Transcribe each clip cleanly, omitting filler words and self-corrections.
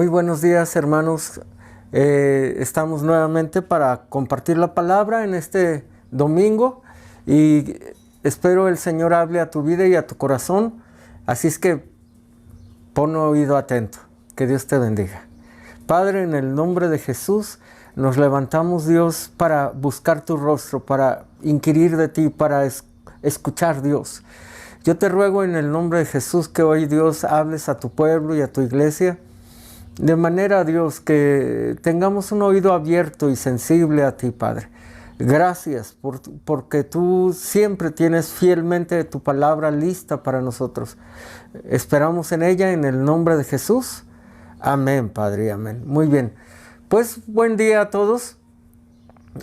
Muy buenos días, hermanos. Estamos nuevamente para compartir la palabra en este domingo y espero el Señor hable a tu vida y a tu corazón. Así es que pon oído atento. Que Dios te bendiga. Padre, en el nombre de Jesús, nos levantamos, Dios, para buscar tu rostro, para inquirir de ti, para escuchar, Dios. Yo te ruego en el nombre de Jesús que hoy, Dios, hables a tu pueblo y a tu iglesia, de manera, Dios, que tengamos un oído abierto y sensible a ti, Padre. Gracias porque tú siempre tienes fielmente tu palabra lista para nosotros. Esperamos en ella en el nombre de Jesús. Amén, Padre, amén. Muy bien. Pues buen día a todos.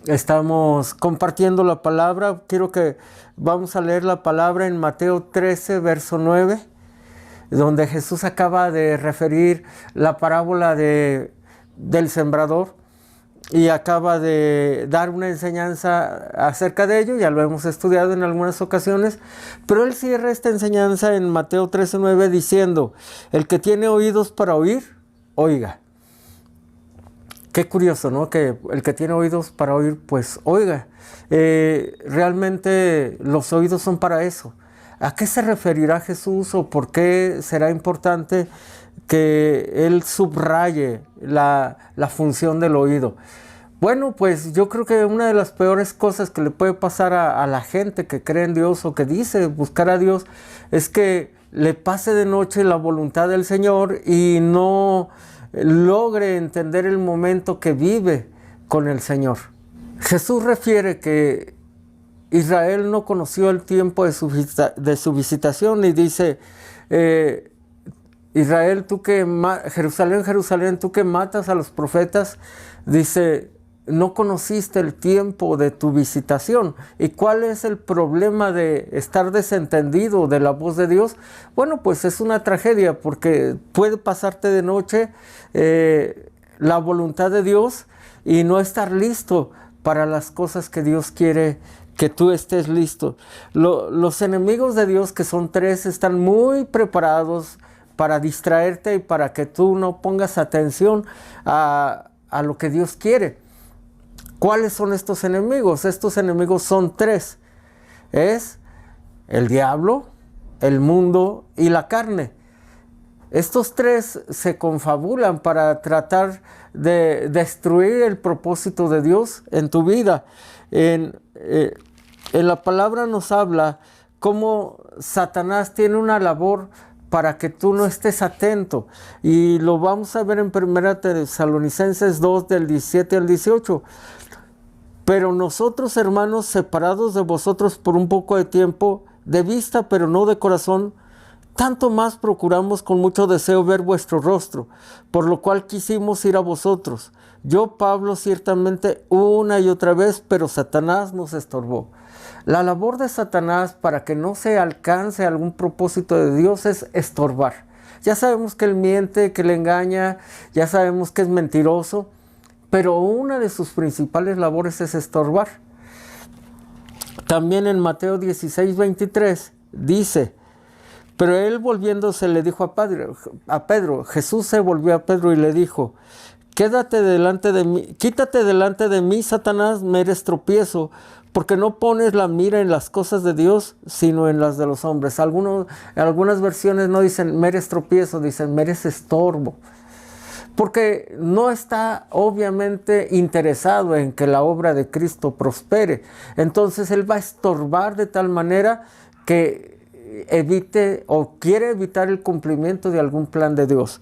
Estamos compartiendo la palabra. Vamos a leer la palabra en Mateo 13, verso 9. Donde Jesús acaba de referir la parábola del sembrador y acaba de dar una enseñanza acerca de ello. Ya lo hemos estudiado en algunas ocasiones, pero él cierra esta enseñanza en Mateo 13:9 diciendo: el que tiene oídos para oír, oiga. Qué curioso, ¿no? Que el que tiene oídos para oír, pues oiga. Realmente los oídos son para eso. ¿A qué se referirá Jesús o por qué será importante que Él subraye la función del oído? Bueno, pues yo creo que una de las peores cosas que le puede pasar a la gente que cree en Dios o que dice buscar a Dios es que le pase de noche la voluntad del Señor y no logre entender el momento que vive con el Señor. Jesús refiere que Israel no conoció el tiempo de su visitación y dice: Israel, Jerusalén, Jerusalén, tú que matas a los profetas, dice, no conociste el tiempo de tu visitación. ¿Y cuál es el problema de estar desentendido de la voz de Dios? Bueno, pues es una tragedia porque puede pasarte de noche la voluntad de Dios y no estar listo para las cosas que Dios quiere que tú estés listo. Los enemigos de Dios, que son tres, están muy preparados para distraerte y para que tú no pongas atención a lo que Dios quiere. ¿Cuáles son estos enemigos? Estos enemigos son tres. Es el diablo, el mundo y la carne. Estos tres se confabulan para tratar de destruir el propósito de Dios en tu vida. En la palabra nos habla cómo Satanás tiene una labor para que tú no estés atento. Y lo vamos a ver en 1 Tesalonicenses 2, del 17 al 18. Pero nosotros, hermanos, separados de vosotros por un poco de tiempo, de vista pero no de corazón, tanto más procuramos con mucho deseo ver vuestro rostro, por lo cual quisimos ir a vosotros. Yo, Pablo, ciertamente una y otra vez, pero Satanás nos estorbó. La labor de Satanás para que no se alcance algún propósito de Dios es estorbar. Ya sabemos que él miente, que le engaña, ya sabemos que es mentiroso, pero una de sus principales labores es estorbar. También en Mateo 16:23 dice: pero él volviéndose le dijo a Pedro, Jesús se volvió a Pedro y le dijo: quítate delante de mí, Satanás, me eres tropiezo, porque no pones la mira en las cosas de Dios, sino en las de los hombres. Algunas versiones no dicen me eres tropiezo, dicen me eres estorbo. Porque no está obviamente interesado en que la obra de Cristo prospere. Entonces él va a estorbar de tal manera que evite o quiere evitar el cumplimiento de algún plan de Dios.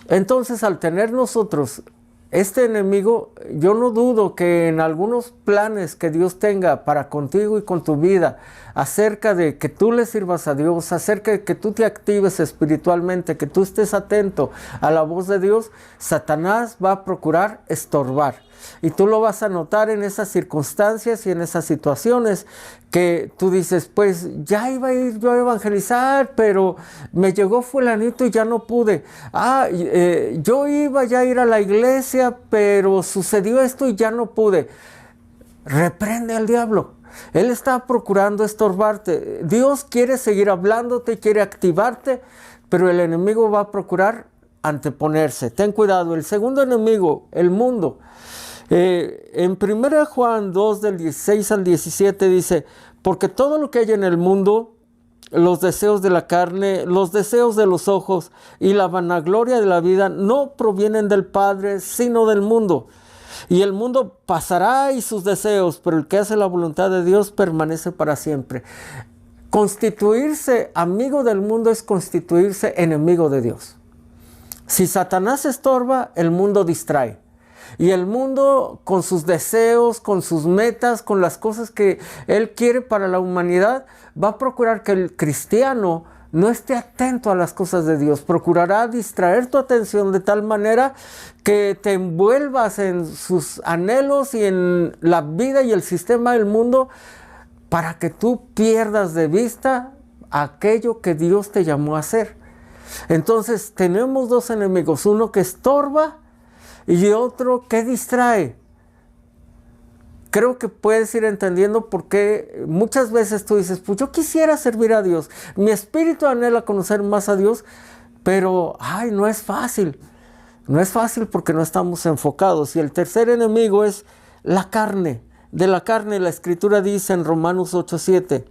Entonces, al tener nosotros este enemigo, yo no dudo que en algunos planes que Dios tenga para contigo y con tu vida, acerca de que tú le sirvas a Dios, acerca de que tú te actives espiritualmente, que tú estés atento a la voz de Dios, Satanás va a procurar estorbar. Y tú lo vas a notar en esas circunstancias y en esas situaciones que tú dices, pues ya iba a ir yo a evangelizar, pero me llegó fulanito y ya no pude. Yo iba ya a ir a la iglesia, pero sucedió esto y ya no pude. Reprende al diablo. Él está procurando estorbarte. Dios quiere seguir hablándote, quiere activarte, pero el enemigo va a procurar anteponerse. Ten cuidado. El segundo enemigo, el mundo. En 1 Juan 2, del 16 al 17 dice, porque todo lo que hay en el mundo, los deseos de la carne, los deseos de los ojos y la vanagloria de la vida no provienen del Padre, sino del mundo. Y el mundo pasará y sus deseos, pero el que hace la voluntad de Dios permanece para siempre. Constituirse amigo del mundo es constituirse enemigo de Dios. Si Satanás estorba, el mundo distrae. Y el mundo, con sus deseos, con sus metas, con las cosas que él quiere para la humanidad, va a procurar que el cristiano no esté atento a las cosas de Dios. Procurará distraer tu atención de tal manera que te envuelvas en sus anhelos y en la vida y el sistema del mundo, para que tú pierdas de vista aquello que Dios te llamó a hacer. Entonces tenemos dos enemigos, uno que estorba y otro que distrae. Creo que puedes ir entendiendo por qué muchas veces tú dices, pues yo quisiera servir a Dios, mi espíritu anhela conocer más a Dios, pero no es fácil. No es fácil porque no estamos enfocados. Y el tercer enemigo es la carne. De la carne, la Escritura dice en Romanos 8:7,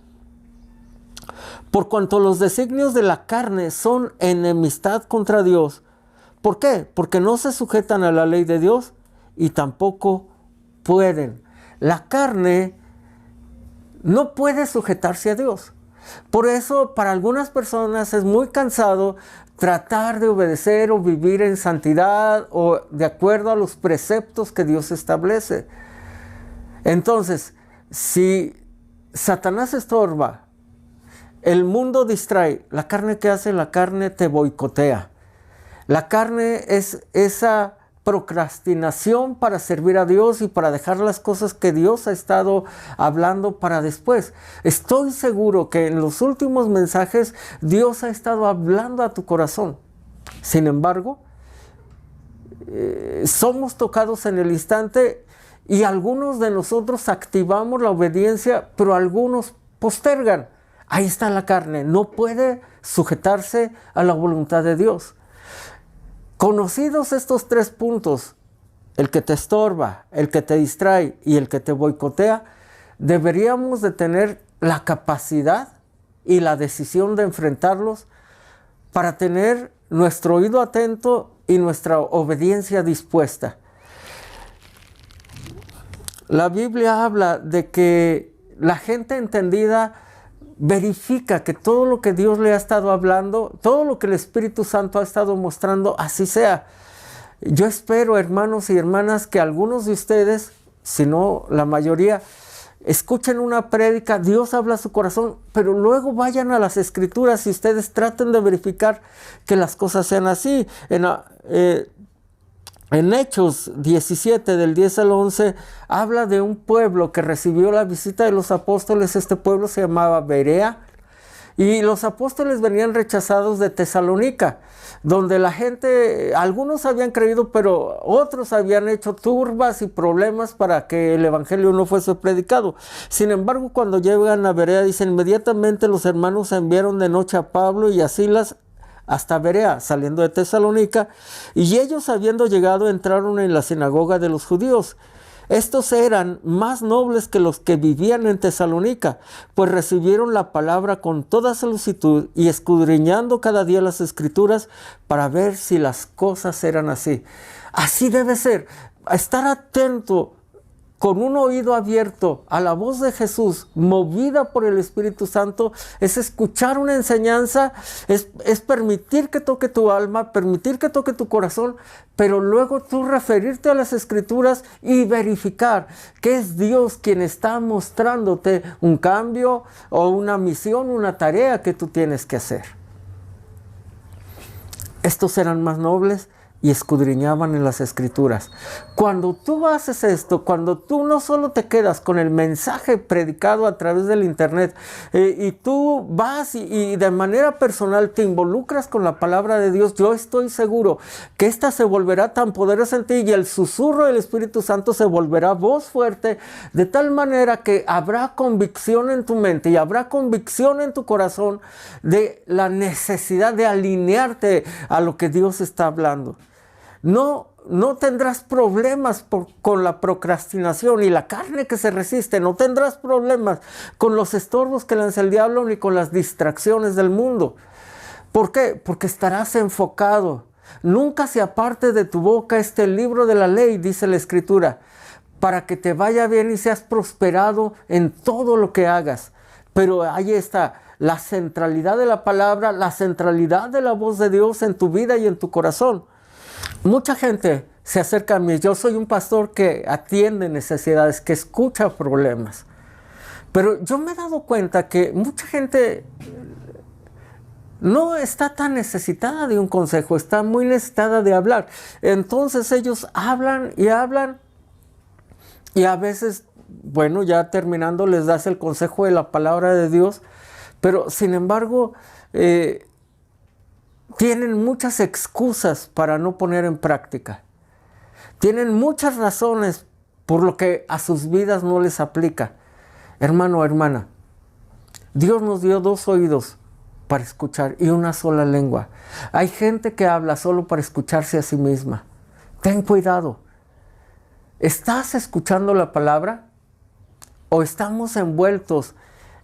por cuanto los designios de la carne son enemistad contra Dios. ¿Por qué? Porque no se sujetan a la ley de Dios y tampoco pueden. La carne no puede sujetarse a Dios. Por eso, para algunas personas es muy cansado tratar de obedecer o vivir en santidad o de acuerdo a los preceptos que Dios establece. Entonces, si Satanás estorba, el mundo distrae, ¿la carne qué hace? La carne te boicotea. La carne es esa procrastinación para servir a Dios y para dejar las cosas que Dios ha estado hablando para después. Estoy seguro que en los últimos mensajes Dios ha estado hablando a tu corazón. Sin embargo, somos tocados en el instante y algunos de nosotros activamos la obediencia, pero algunos postergan. Ahí está la carne, no puede sujetarse a la voluntad de Dios. Conocidos estos tres puntos, el que te estorba, el que te distrae y el que te boicotea, deberíamos de tener la capacidad y la decisión de enfrentarlos para tener nuestro oído atento y nuestra obediencia dispuesta. La Biblia habla de que la gente entendida verifica que todo lo que Dios le ha estado hablando, todo lo que el Espíritu Santo ha estado mostrando, así sea. Yo espero, hermanos y hermanas, que algunos de ustedes, si no la mayoría, escuchen una prédica, Dios habla a su corazón, pero luego vayan a las Escrituras y ustedes traten de verificar que las cosas sean así. En Hechos 17, del 10 al 11, habla de un pueblo que recibió la visita de los apóstoles. Este pueblo se llamaba Berea. Y los apóstoles venían rechazados de Tesalónica, donde la gente, algunos habían creído, pero otros habían hecho turbas y problemas para que el evangelio no fuese predicado. Sin embargo, cuando llegan a Berea, dicen, inmediatamente los hermanos enviaron de noche a Pablo y a Silas hasta Berea, saliendo de Tesalónica, y ellos, habiendo llegado, entraron en la sinagoga de los judíos. Estos eran más nobles que los que vivían en Tesalónica, pues recibieron la palabra con toda solicitud y escudriñando cada día las Escrituras para ver si las cosas eran así. Así debe ser, estar atento con un oído abierto a la voz de Jesús, movida por el Espíritu Santo, es escuchar una enseñanza, es permitir que toque tu alma, permitir que toque tu corazón, pero luego tú referirte a las Escrituras y verificar que es Dios quien está mostrándote un cambio o una misión, una tarea que tú tienes que hacer. Estos eran más nobles y escudriñaban en las Escrituras. Cuando tú haces esto, cuando tú no solo te quedas con el mensaje predicado a través del internet y tú vas y de manera personal te involucras con la palabra de Dios, yo estoy seguro que esta se volverá tan poderosa en ti y el susurro del Espíritu Santo se volverá voz fuerte, de tal manera que habrá convicción en tu mente y habrá convicción en tu corazón de la necesidad de alinearte a lo que Dios está hablando. No tendrás problemas con la procrastinación y la carne que se resiste. No tendrás problemas con los estorbos que lanza el diablo ni con las distracciones del mundo. ¿Por qué? Porque estarás enfocado. Nunca se aparte de tu boca este libro de la ley, dice la Escritura, para que te vaya bien y seas prosperado en todo lo que hagas. Pero ahí está la centralidad de la palabra, la centralidad de la voz de Dios en tu vida y en tu corazón. Mucha gente se acerca a mí. Yo soy un pastor que atiende necesidades, que escucha problemas. Pero yo me he dado cuenta que mucha gente no está tan necesitada de un consejo, está muy necesitada de hablar. Entonces ellos hablan y hablan y a veces, bueno, ya terminando les das el consejo de la palabra de Dios, pero sin embargo tienen muchas excusas para no poner en práctica. Tienen muchas razones por lo que a sus vidas no les aplica. Hermano o hermana, Dios nos dio 2 oídos para escuchar y una sola lengua. Hay gente que habla solo para escucharse a sí misma. Ten cuidado. ¿Estás escuchando la palabra? ¿O estamos envueltos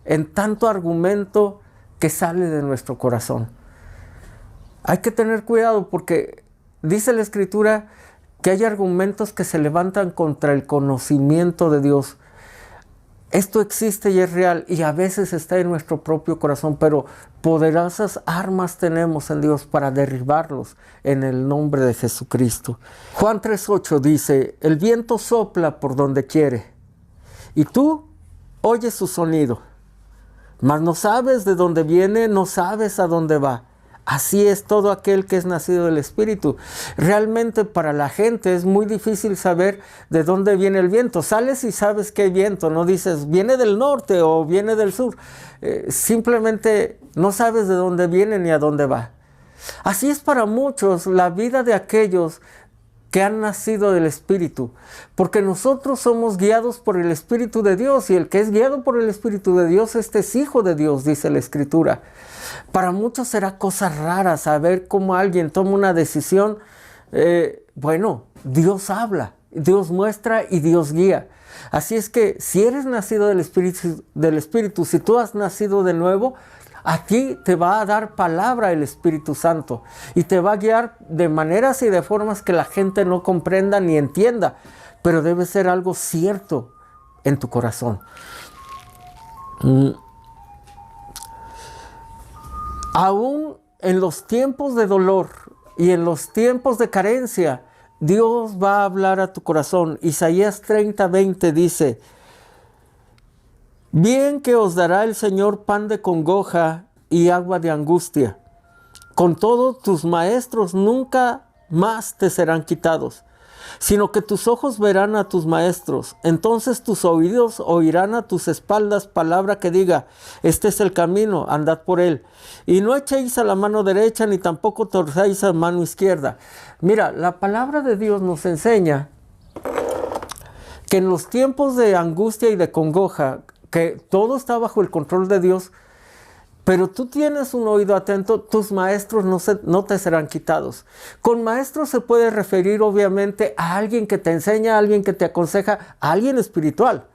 en tanto argumento que sale de nuestro corazón? Hay que tener cuidado porque dice la Escritura que hay argumentos que se levantan contra el conocimiento de Dios. Esto existe y es real y a veces está en nuestro propio corazón, pero poderosas armas tenemos en Dios para derribarlos en el nombre de Jesucristo. Juan 3:8 dice, el viento sopla por donde quiere y tú oyes su sonido, mas no sabes de dónde viene, no sabes a dónde va. Así es todo aquel que es nacido del Espíritu. Realmente para la gente es muy difícil saber de dónde viene el viento. Sales y sabes que hay viento, no dices viene del norte o viene del sur. Simplemente no sabes de dónde viene ni a dónde va. Así es para muchos la vida de aquellos que han nacido del Espíritu, porque nosotros somos guiados por el Espíritu de Dios y el que es guiado por el Espíritu de Dios, este es hijo de Dios, dice la Escritura. Para muchos será cosa rara saber cómo alguien toma una decisión. Bueno, Dios habla, Dios muestra y Dios guía. Así es que si eres nacido del Espíritu, si tú has nacido de nuevo, a ti te va a dar palabra el Espíritu Santo y te va a guiar de maneras y de formas que la gente no comprenda ni entienda, pero debe ser algo cierto en tu corazón. Aún en los tiempos de dolor y en los tiempos de carencia, Dios va a hablar a tu corazón. Isaías 30:20 dice, bien que os dará el Señor pan de congoja y agua de angustia. Con todo, tus maestros nunca más te serán quitados, sino que tus ojos verán a tus maestros. Entonces tus oídos oirán a tus espaldas palabra que diga, este es el camino, andad por él. Y no echéis a la mano derecha, ni tampoco torzáis a la mano izquierda. Mira, la palabra de Dios nos enseña que en los tiempos de angustia y de congoja, que todo está bajo el control de Dios, pero tú tienes un oído atento, tus maestros no te serán quitados. Con maestro se puede referir obviamente a alguien que te enseña, a alguien que te aconseja, a alguien espiritual.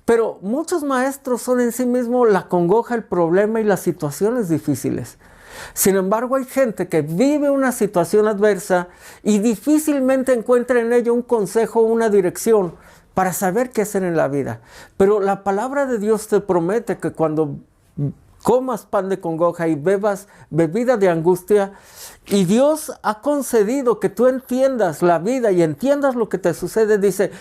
Pero muchos maestros son en sí mismos la congoja, el problema y las situaciones difíciles. Sin embargo, hay gente que vive una situación adversa y difícilmente encuentra en ello un consejo o una dirección para saber qué hacer en la vida. Pero la palabra de Dios te promete que cuando comas pan de congoja y bebas bebida de angustia, y Dios ha concedido que tú entiendas la vida y entiendas lo que te sucede, dice,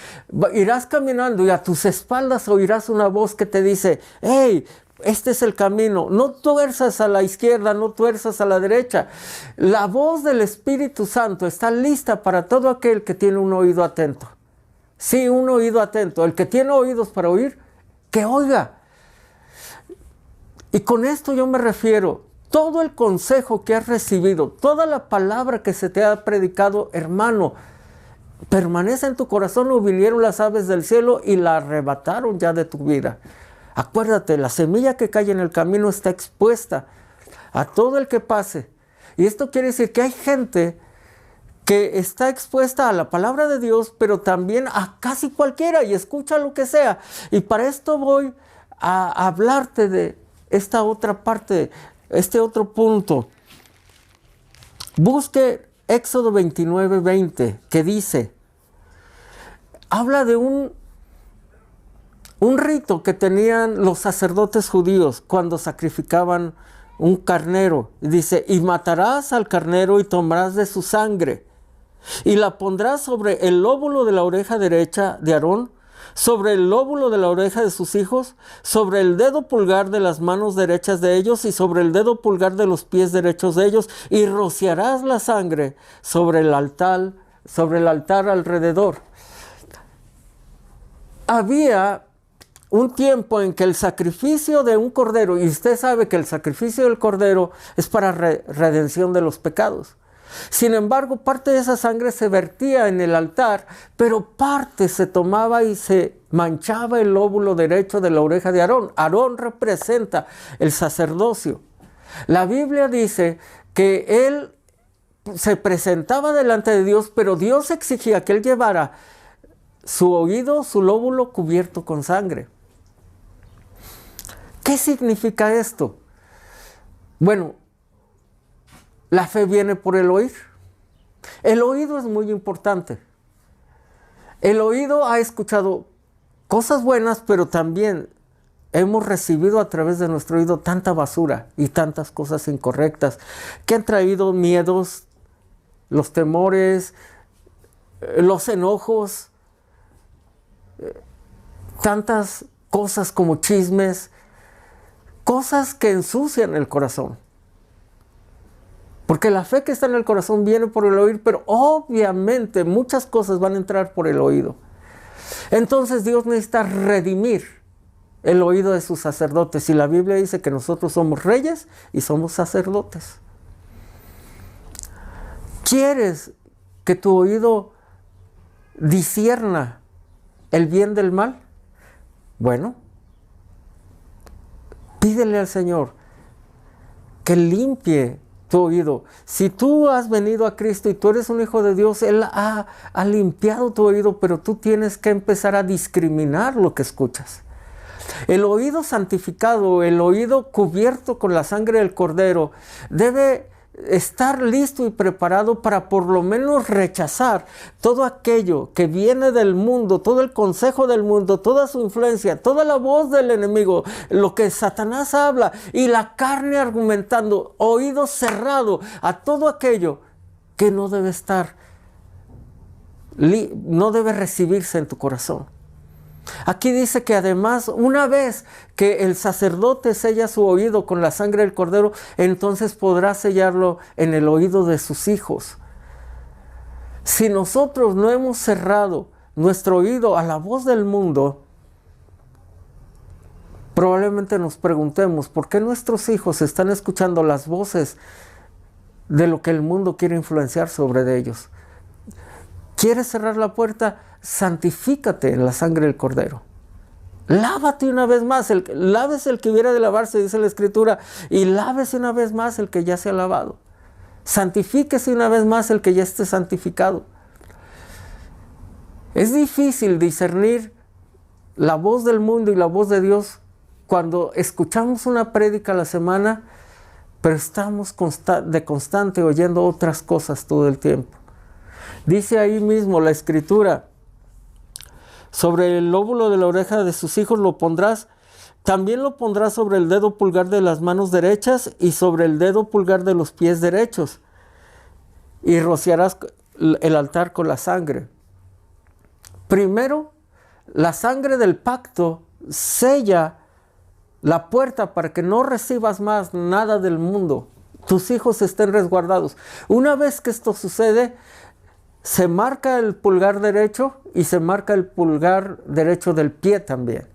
irás caminando y a tus espaldas oirás una voz que te dice, hey, este es el camino. No tuerzas a la izquierda, no tuerzas a la derecha. La voz del Espíritu Santo está lista para todo aquel que tiene un oído atento. Sí, un oído atento. El que tiene oídos para oír, que oiga. Y con esto yo me refiero, todo el consejo que has recibido, toda la palabra que se te ha predicado, hermano, permanece en tu corazón o vinieron las aves del cielo y la arrebataron ya de tu vida. Acuérdate, la semilla que cae en el camino está expuesta a todo el que pase. Y esto quiere decir que hay gente que está expuesta a la palabra de Dios, pero también a casi cualquiera y escucha lo que sea. Y para esto voy a hablarte de esta otra parte, este otro punto. Busque Éxodo 29:20, que dice, habla de un rito que tenían los sacerdotes judíos cuando sacrificaban un carnero. Dice, y matarás al carnero y tomarás de su sangre y la pondrás sobre el lóbulo de la oreja derecha de Aarón, sobre el lóbulo de la oreja de sus hijos, sobre el dedo pulgar de las manos derechas de ellos y sobre el dedo pulgar de los pies derechos de ellos, y rociarás la sangre sobre el altar alrededor. Había un tiempo en que el sacrificio de un cordero, y usted sabe que el sacrificio del cordero es para redención de los pecados. Sin embargo, parte de esa sangre se vertía en el altar, pero parte se tomaba y se manchaba el lóbulo derecho de la oreja de Aarón. Aarón representa el sacerdocio. La Biblia dice que él se presentaba delante de Dios, pero Dios exigía que él llevara su oído, su lóbulo cubierto con sangre. ¿Qué significa esto? Bueno, la fe viene por el oír. El oído es muy importante. El oído ha escuchado cosas buenas, pero también hemos recibido a través de nuestro oído tanta basura y tantas cosas incorrectas que han traído miedos, los temores, los enojos, tantas cosas como chismes, cosas que ensucian el corazón. Porque la fe que está en el corazón viene por el oír, pero obviamente muchas cosas van a entrar por el oído. Entonces Dios necesita redimir el oído de sus sacerdotes. Y la Biblia dice que nosotros somos reyes y somos sacerdotes. ¿Quieres que tu oído discierna el bien del mal? Bueno, pídele al Señor que limpie tu oído. Si tú has venido a Cristo y tú eres un hijo de Dios, Él ha limpiado tu oído, pero tú tienes que empezar a discriminar lo que escuchas. El oído santificado, el oído cubierto con la sangre del Cordero, debe estar listo y preparado para por lo menos rechazar todo aquello que viene del mundo, todo el consejo del mundo, toda su influencia, toda la voz del enemigo, lo que Satanás habla y la carne argumentando, oído cerrado a todo aquello que no debe estar, no debe recibirse en tu corazón. Aquí dice que además, una vez que el sacerdote sella su oído con la sangre del Cordero, entonces podrá sellarlo en el oído de sus hijos. Si nosotros no hemos cerrado nuestro oído a la voz del mundo, probablemente nos preguntemos, ¿por qué nuestros hijos están escuchando las voces de lo que el mundo quiere influenciar sobre ellos? ¿Quieres cerrar la puerta? Santifícate en la sangre del Cordero. Lávate una vez más. Lávese el que hubiera de lavarse, dice la Escritura, y lávese una vez más el que ya se ha lavado. Santifíquese una vez más el que ya esté santificado. Es difícil discernir la voz del mundo y la voz de Dios cuando escuchamos una prédica a la semana, pero estamos de constante oyendo otras cosas todo el tiempo. Dice ahí mismo la Escritura, sobre el lóbulo de la oreja de sus hijos lo pondrás, también lo pondrás sobre el dedo pulgar de las manos derechas y sobre el dedo pulgar de los pies derechos, y rociarás el altar con la sangre. Primero, la sangre del pacto sella la puerta para que no recibas más nada del mundo. Tus hijos estén resguardados. Una vez que esto sucede, se marca el pulgar derecho y se marca el pulgar derecho del pie también.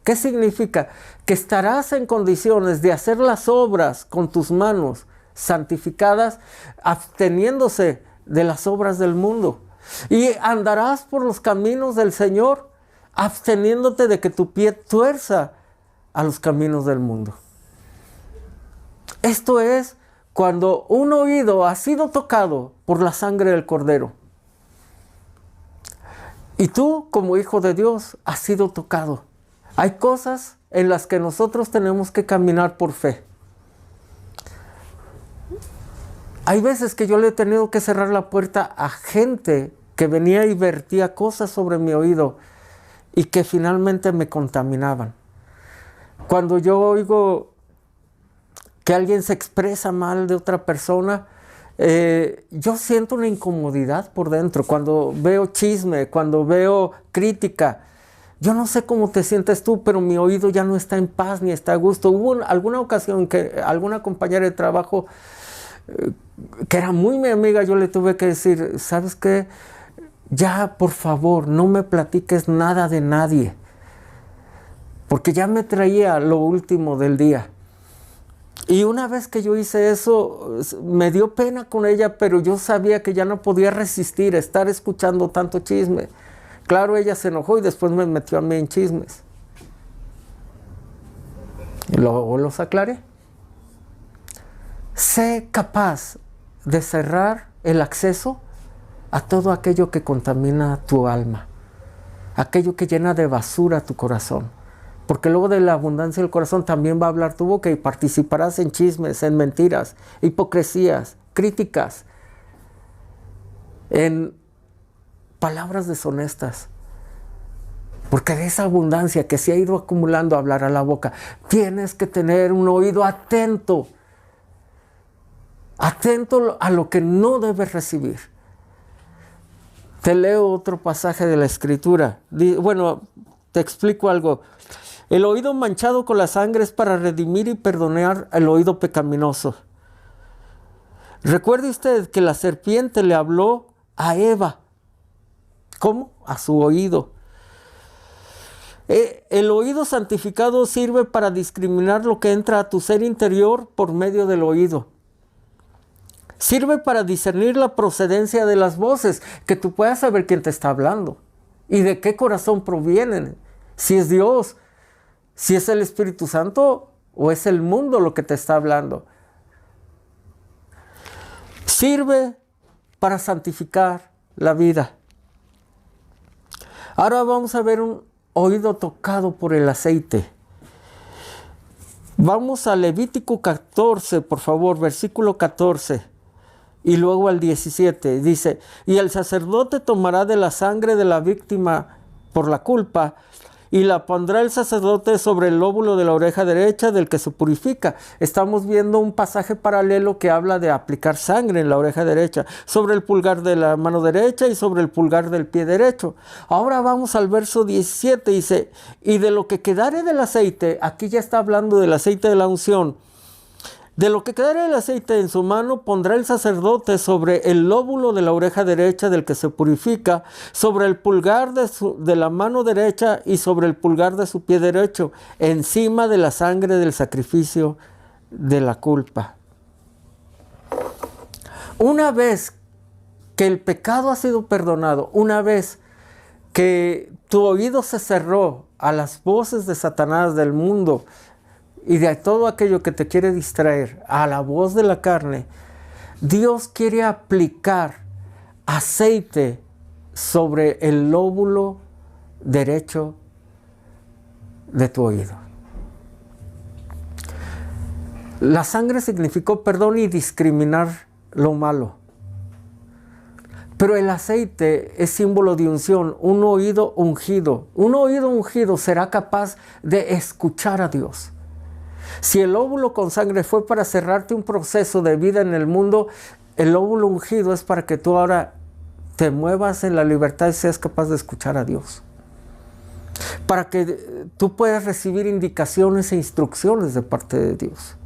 ¿Qué significa? Que estarás en condiciones de hacer las obras con tus manos santificadas, absteniéndose de las obras del mundo. Y andarás por los caminos del Señor, absteniéndote de que tu pie tuerza a los caminos del mundo. Esto es cuando un oído ha sido tocado por la sangre del Cordero. Y tú, como hijo de Dios, has sido tocado. Hay cosas en las que nosotros tenemos que caminar por fe. Hay veces que yo le he tenido que cerrar la puerta a gente que venía y vertía cosas sobre mi oído y que finalmente me contaminaban. Cuando yo oigo que alguien se expresa mal de otra persona, yo siento una incomodidad por dentro. Cuando veo chisme, cuando veo crítica, yo no sé cómo te sientes tú, pero mi oído ya no está en paz ni está a gusto. Hubo alguna ocasión que alguna compañera de trabajo, que era muy mi amiga, yo le tuve que decir, ¿sabes qué? Ya, por favor, no me platiques nada de nadie, porque ya me traía lo último del día. Y una vez que yo hice eso, me dio pena con ella, pero yo sabía que ya no podía resistir estar escuchando tanto chisme. Claro, ella se enojó y después me metió a mí en chismes. Y luego los aclaré. Sé capaz de cerrar el acceso a todo aquello que contamina tu alma, aquello que llena de basura tu corazón. Porque luego de la abundancia del corazón también va a hablar tu boca y participarás en chismes, en mentiras, hipocresías, críticas, en palabras deshonestas. Porque de esa abundancia que se ha ido acumulando hablará la boca. Tienes que tener un oído atento, atento a lo que no debes recibir. Te leo otro pasaje de la Escritura. Bueno, te explico algo. El oído manchado con la sangre es para redimir y perdonar el oído pecaminoso. Recuerde usted que la serpiente le habló a Eva. ¿Cómo? A su oído. El oído santificado sirve para discriminar lo que entra a tu ser interior por medio del oído. Sirve para discernir la procedencia de las voces, que tú puedas saber quién te está hablando y de qué corazón provienen. Si es Dios, si es el Espíritu Santo o es el mundo lo que te está hablando. Sirve para santificar la vida. Ahora vamos a ver un oído tocado por el aceite. Vamos a Levítico 14, por favor, versículo 14. Y luego al 17, dice, y el sacerdote tomará de la sangre de la víctima por la culpa, y la pondrá el sacerdote sobre el lóbulo de la oreja derecha del que se purifica. Estamos viendo un pasaje paralelo que habla de aplicar sangre en la oreja derecha, sobre el pulgar de la mano derecha y sobre el pulgar del pie derecho. Ahora vamos al verso 17, dice, y de lo que quedare del aceite, aquí ya está hablando del aceite de la unción, de lo que quedare el aceite en su mano, pondrá el sacerdote sobre el lóbulo de la oreja derecha del que se purifica, sobre el pulgar de la mano derecha y sobre el pulgar de su pie derecho, encima de la sangre del sacrificio de la culpa. Una vez que el pecado ha sido perdonado, una vez que tu oído se cerró a las voces de Satanás, del mundo, y de todo aquello que te quiere distraer a la voz de la carne, Dios quiere aplicar aceite sobre el lóbulo derecho de tu oído. La sangre significó perdón y discriminar lo malo. Pero el aceite es símbolo de unción, un oído ungido. Un oído ungido será capaz de escuchar a Dios. Si el óvulo con sangre fue para cerrarte un proceso de vida en el mundo, el óvulo ungido es para que tú ahora te muevas en la libertad y seas capaz de escuchar a Dios. para que tú puedas recibir indicaciones e instrucciones de parte de Dios.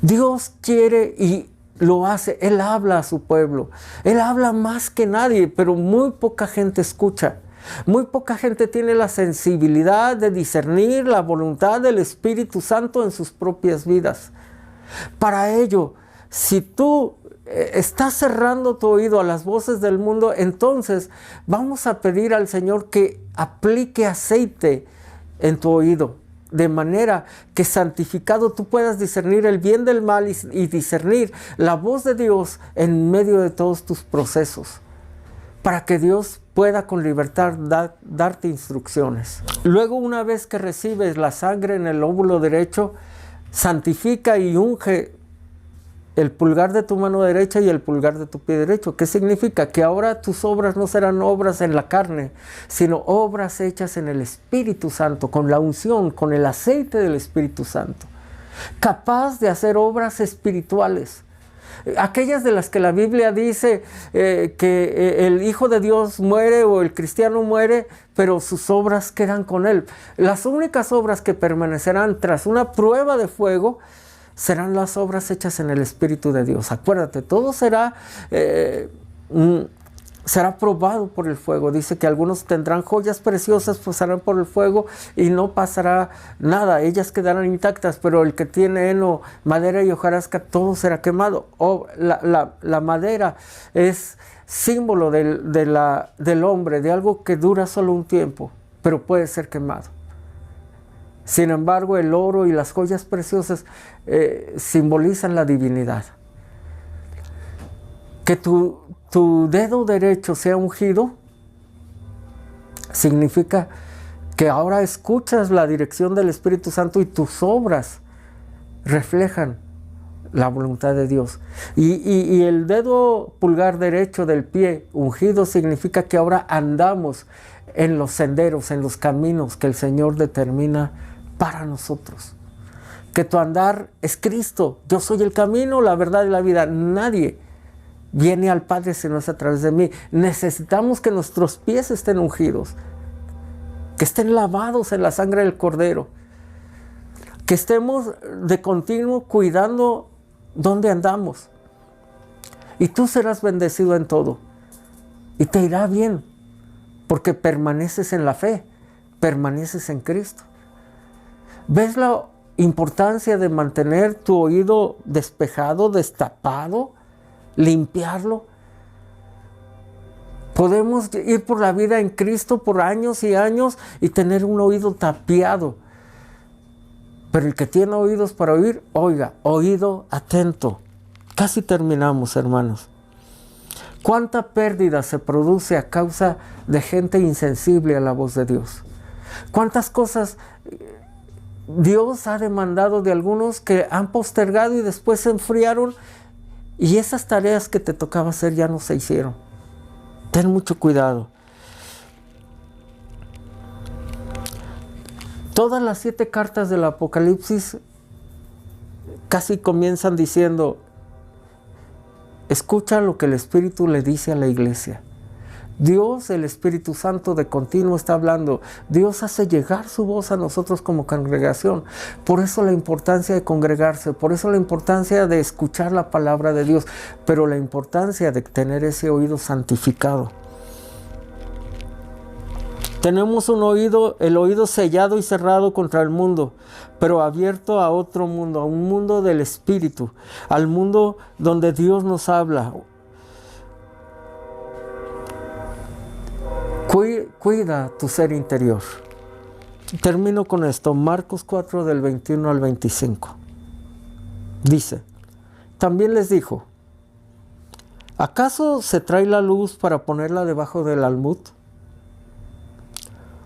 Dios quiere y lo hace, Él habla a su pueblo, Él habla más que nadie, pero muy poca gente escucha. Muy poca gente tiene la sensibilidad de discernir la voluntad del Espíritu Santo en sus propias vidas. Para ello, si tú estás cerrando tu oído a las voces del mundo, entonces vamos a pedir al Señor que aplique aceite en tu oído, de manera que santificado tú puedas discernir el bien del mal y discernir la voz de Dios en medio de todos tus procesos, para que Dios pueda con libertad darte instrucciones. Luego, una vez que recibes la sangre en el lóbulo derecho, santifica y unge el pulgar de tu mano derecha y el pulgar de tu pie derecho. ¿Qué significa? Que ahora tus obras no serán obras en la carne, sino obras hechas en el Espíritu Santo, con la unción, con el aceite del Espíritu Santo. Capaz de hacer obras espirituales. Aquellas de las que la Biblia dice que el Hijo de Dios muere o el cristiano muere, pero sus obras quedan con él. Las únicas obras que permanecerán tras una prueba de fuego serán las obras hechas en el Espíritu de Dios. Acuérdate, todo será probado por el fuego. Dice que algunos tendrán joyas preciosas, pasarán por el fuego y no pasará nada. Ellas quedarán intactas, pero el que tiene heno, madera y hojarasca, todo será quemado. La madera es símbolo del hombre, de algo que dura solo un tiempo, pero puede ser quemado. Sin embargo, el oro y las joyas preciosas simbolizan la divinidad. Que tu dedo derecho sea ungido significa que ahora escuchas la dirección del Espíritu Santo y tus obras reflejan la voluntad de Dios. Y el dedo pulgar derecho del pie ungido significa que ahora andamos en los senderos, en los caminos que el Señor determina para nosotros. Que tu andar es Cristo. Yo soy el camino, la verdad y la vida. Nadie viene al Padre si no es a través de mí. Necesitamos que nuestros pies estén ungidos, que estén lavados en la sangre del Cordero, que estemos de continuo cuidando dónde andamos. Y tú serás bendecido en todo. Y te irá bien, porque permaneces en la fe, permaneces en Cristo. ¿Ves la importancia de mantener tu oído despejado, destapado, limpiarlo? Podemos ir por la vida en Cristo por años y años y tener un oído tapiado. Pero el que tiene oídos para oír, oiga, oído atento. Casi terminamos, hermanos. ¿Cuánta pérdida se produce a causa de gente insensible a la voz de Dios? ¿Cuántas cosas Dios ha demandado de algunos que han postergado y después se enfriaron y esas tareas que te tocaba hacer ya no se hicieron? Ten mucho cuidado. Todas las 7 cartas del Apocalipsis casi comienzan diciendo: escucha lo que el Espíritu le dice a la iglesia. Dios, el Espíritu Santo, de continuo está hablando. Dios hace llegar su voz a nosotros como congregación. Por eso la importancia de congregarse, por eso la importancia de escuchar la palabra de Dios, pero la importancia de tener ese oído santificado. Tenemos un oído, el oído sellado y cerrado contra el mundo, pero abierto a otro mundo, a un mundo del Espíritu, al mundo donde Dios nos habla. Cuida tu ser interior. Termino con esto. Marcos 4 del 21 al 25. Dice: también les dijo: ¿acaso se trae la luz para ponerla debajo del almud?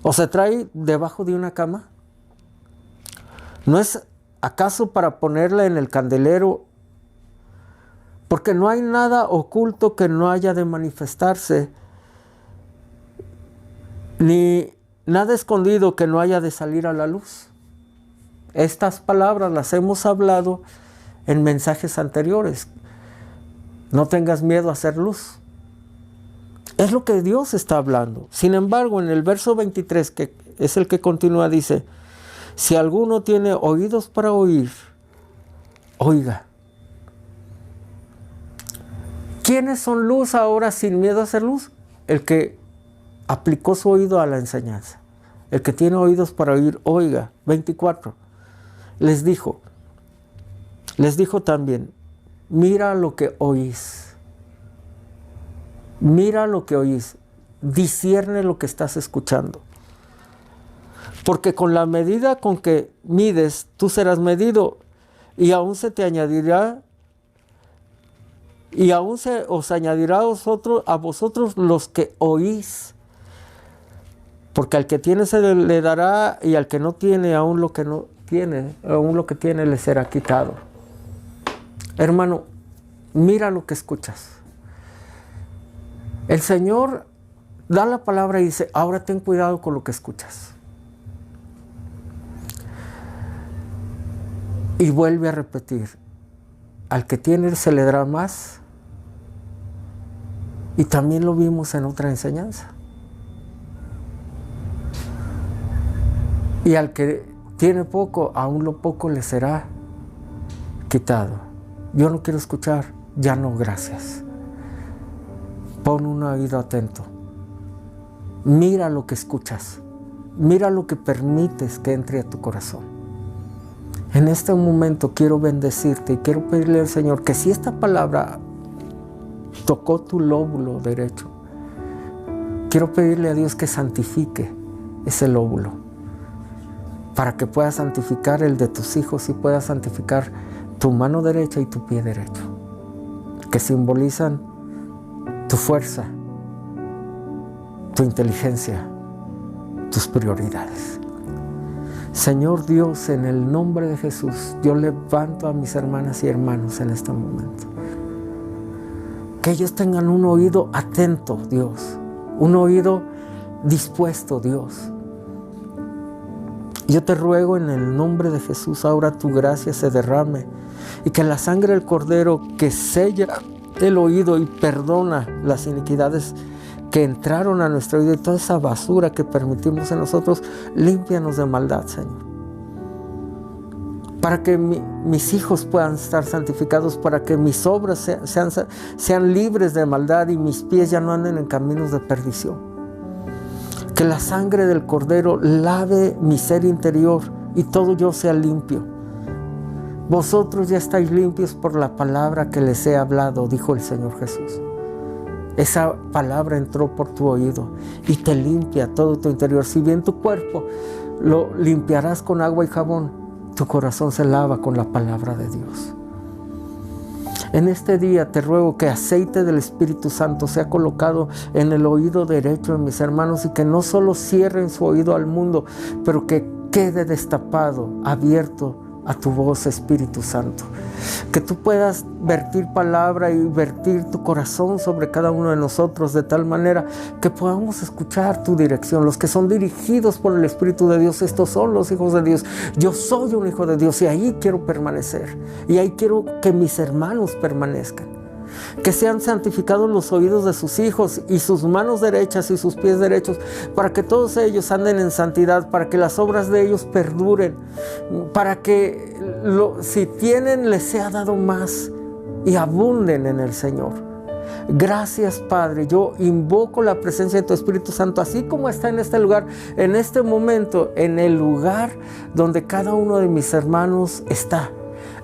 ¿O se trae debajo de una cama? ¿No es acaso para ponerla en el candelero? Porque no hay nada oculto que no haya de manifestarse, ni nada escondido que no haya de salir a la luz. Estas palabras las hemos hablado en mensajes anteriores. No tengas miedo a hacer luz. Es lo que Dios está hablando. Sin embargo, en el verso 23 que es el que continúa, dice, si alguno tiene oídos para oír, oiga. ¿Quiénes son luz ahora sin miedo a ser luz? El que aplicó su oído a la enseñanza. El que tiene oídos para oír, oiga. 24. Les dijo también, mira lo que oís. Mira lo que oís. Discierne lo que estás escuchando. Porque con la medida con que mides, tú serás medido, y aún se te añadirá, y aún se os añadirá a vosotros los que oís. Porque al que tiene se le dará, y al que no tiene, aún lo que no tiene, aún lo que tiene le será quitado. Hermano, mira lo que escuchas. El Señor da la palabra y dice, ahora ten cuidado con lo que escuchas. Y vuelve a repetir, al que tiene se le dará más. Y también lo vimos en otra enseñanza. Y al que tiene poco, aún lo poco le será quitado. Yo no quiero escuchar, ya no, gracias. Pon un oído atento. Mira lo que escuchas. Mira lo que permites que entre a tu corazón. En este momento quiero bendecirte y quiero pedirle al Señor que si esta palabra tocó tu lóbulo derecho, quiero pedirle a Dios que santifique ese lóbulo para que pueda santificar el de tus hijos y pueda santificar tu mano derecha y tu pie derecho, que simbolizan tu fuerza, tu inteligencia, tus prioridades. Señor Dios, en el nombre de Jesús, yo levanto a mis hermanas y hermanos en este momento. Que ellos tengan un oído atento, Dios. Un oído dispuesto, Dios. Yo te ruego en el nombre de Jesús, ahora tu gracia se derrame y que la sangre del Cordero que sella el oído y perdona las iniquidades que entraron a nuestro oído y toda esa basura que permitimos en nosotros, límpianos de maldad, Señor. Para que mis hijos puedan estar santificados, para que mis obras sean libres de maldad y mis pies ya no anden en caminos de perdición. Que la sangre del Cordero lave mi ser interior y todo yo sea limpio. Vosotros ya estáis limpios por la palabra que les he hablado, dijo el Señor Jesús. Esa palabra entró por tu oído y te limpia todo tu interior. Si bien tu cuerpo lo limpiarás con agua y jabón, tu corazón se lava con la palabra de Dios. En este día te ruego que aceite del Espíritu Santo sea colocado en el oído derecho de mis hermanos y que no solo cierren su oído al mundo, pero que quede destapado, abierto a tu voz, Espíritu Santo. Que tú puedas vertir palabra y vertir tu corazón sobre cada uno de nosotros de tal manera que podamos escuchar tu dirección. Los que son dirigidos por el Espíritu de Dios, estos son los hijos de Dios. Yo soy un hijo de Dios y ahí quiero permanecer. Y ahí quiero que mis hermanos permanezcan. Que sean santificados los oídos de sus hijos y sus manos derechas y sus pies derechos, para que todos ellos anden en santidad, para que las obras de ellos perduren, para que si tienen les sea dado más y abunden en el Señor. Gracias, Padre. Yo invoco la presencia de tu Espíritu Santo, así como está en este lugar, en este momento, en el lugar donde cada uno de mis hermanos está.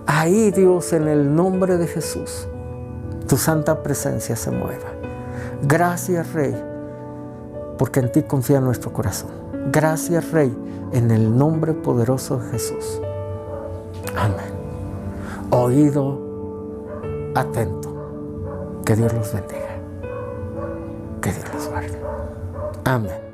Ahí, Dios, en el nombre de Jesús, tu santa presencia se mueva. Gracias, Rey, porque en ti confía nuestro corazón. Gracias, Rey, en el nombre poderoso de Jesús. Amén. Oído atento. Que Dios los bendiga. Que Dios los guarde. Amén.